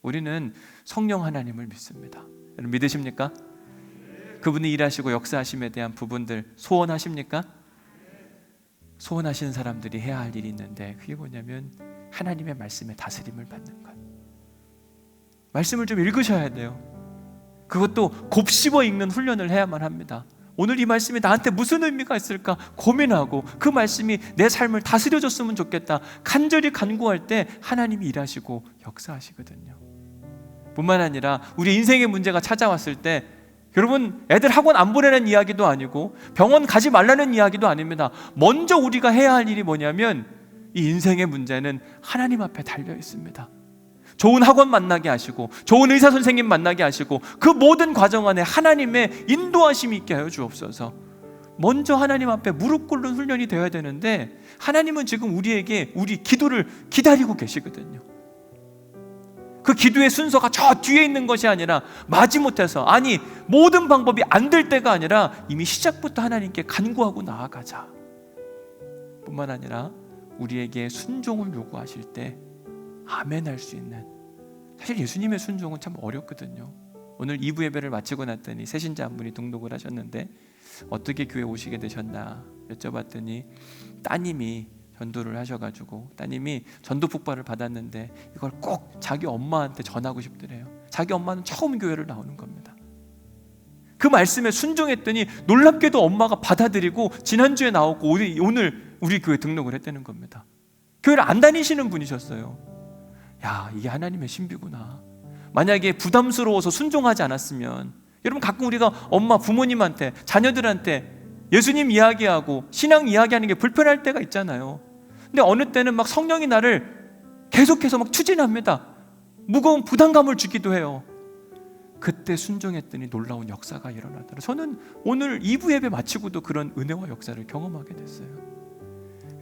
우리는 성령 하나님을 믿습니다. 여러분 믿으십니까? 그분이 일하시고 역사하심에 대한 부분들 소원하십니까? 소원하시는 사람들이 해야 할 일이 있는데 그게 뭐냐면 하나님의 말씀에 다스림을 받는 것. 말씀을 좀 읽으셔야 돼요. 그것도 곱씹어 읽는 훈련을 해야만 합니다. 오늘 이 말씀이 나한테 무슨 의미가 있을까 고민하고 그 말씀이 내 삶을 다스려줬으면 좋겠다 간절히 간구할 때 하나님이 일하시고 역사하시거든요. 뿐만 아니라 우리 인생의 문제가 찾아왔을 때 여러분 애들 학원 안 보내는 이야기도 아니고 병원 가지 말라는 이야기도 아닙니다. 먼저 우리가 해야 할 일이 뭐냐면 이 인생의 문제는 하나님 앞에 달려 있습니다. 좋은 학원 만나게 하시고 좋은 의사 선생님 만나게 하시고 그 모든 과정 안에 하나님의 인도하심이 있게 하여 주옵소서. 먼저 하나님 앞에 무릎 꿇는 훈련이 되어야 되는데 하나님은 지금 우리에게 우리 기도를 기다리고 계시거든요. 그 기도의 순서가 저 뒤에 있는 것이 아니라 마지못해서 아니 모든 방법이 안 될 때가 아니라 이미 시작부터 하나님께 간구하고 나아가자. 뿐만 아니라 우리에게 순종을 요구하실 때 아멘 할 수 있는, 사실 예수님의 순종은 참 어렵거든요. 오늘 2부 예배를 마치고 났더니 새신자 한 분이 등록을 하셨는데 어떻게 교회 오시게 되셨나 여쭤봤더니 따님이 전도를 하셔가지고 따님이 전도 폭발을 받았는데 이걸 꼭 자기 엄마한테 전하고 싶더래요. 자기 엄마는 처음 교회를 나오는 겁니다. 그 말씀에 순종했더니 놀랍게도 엄마가 받아들이고 지난주에 나오고 오늘 우리 교회 등록을 했다는 겁니다. 교회를 안 다니시는 분이셨어요. 야, 이게 하나님의 신비구나. 만약에 부담스러워서 순종하지 않았으면, 여러분 가끔 우리가 엄마 부모님한테 자녀들한테 예수님 이야기하고 신앙 이야기하는 게 불편할 때가 있잖아요. 근데 어느 때는 막 성령이 나를 계속해서 막 추진합니다. 무거운 부담감을 주기도 해요. 그때 순종했더니 놀라운 역사가 일어나더라. 저는 오늘 2부 예배 마치고도 그런 은혜와 역사를 경험하게 됐어요.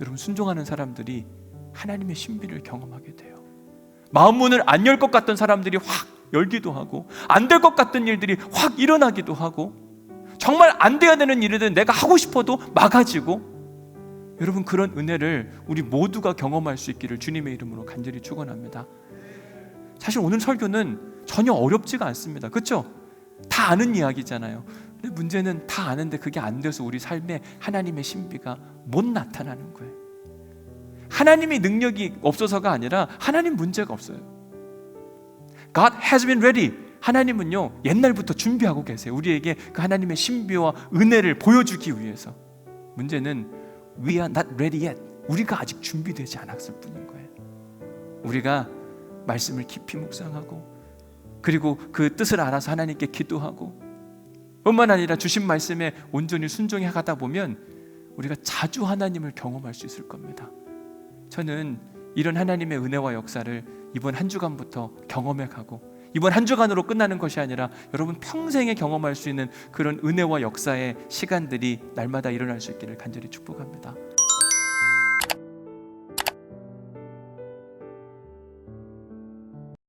여러분 순종하는 사람들이 하나님의 신비를 경험하게 돼요. 마음 문을 안 열 것 같던 사람들이 확 열기도 하고 안 될 것 같던 일들이 확 일어나기도 하고 정말 안 돼야 되는 일이든 내가 하고 싶어도 막아지고, 여러분 그런 은혜를 우리 모두가 경험할 수 있기를 주님의 이름으로 간절히 축원합니다. 사실 오늘 설교는 전혀 어렵지가 않습니다. 그렇죠? 다 아는 이야기잖아요. 근데 문제는 다 아는데 그게 안 돼서 우리 삶에 하나님의 신비가 못 나타나는 거예요. 하나님의 능력이 없어서가 아니라 하나님 문제가 없어요. God has been ready. 하나님은요 옛날부터 준비하고 계세요. 우리에게 그 하나님의 신비와 은혜를 보여주기 위해서. 문제는 we are not ready yet. 우리가 아직 준비되지 않았을 뿐인 거예요. 우리가 말씀을 깊이 묵상하고 그리고 그 뜻을 알아서 하나님께 기도하고 뿐만 아니라 주신 말씀에 온전히 순종해 가다 보면 우리가 자주 하나님을 경험할 수 있을 겁니다. 저는 이런 하나님의 은혜와 역사를 이번 한 주간부터 경험해 가고 이번 한 주간으로 끝나는 것이 아니라 여러분 평생에 경험할 수 있는 그런 은혜와 역사의 시간들이 날마다 일어날 수 있기를 간절히 축복합니다.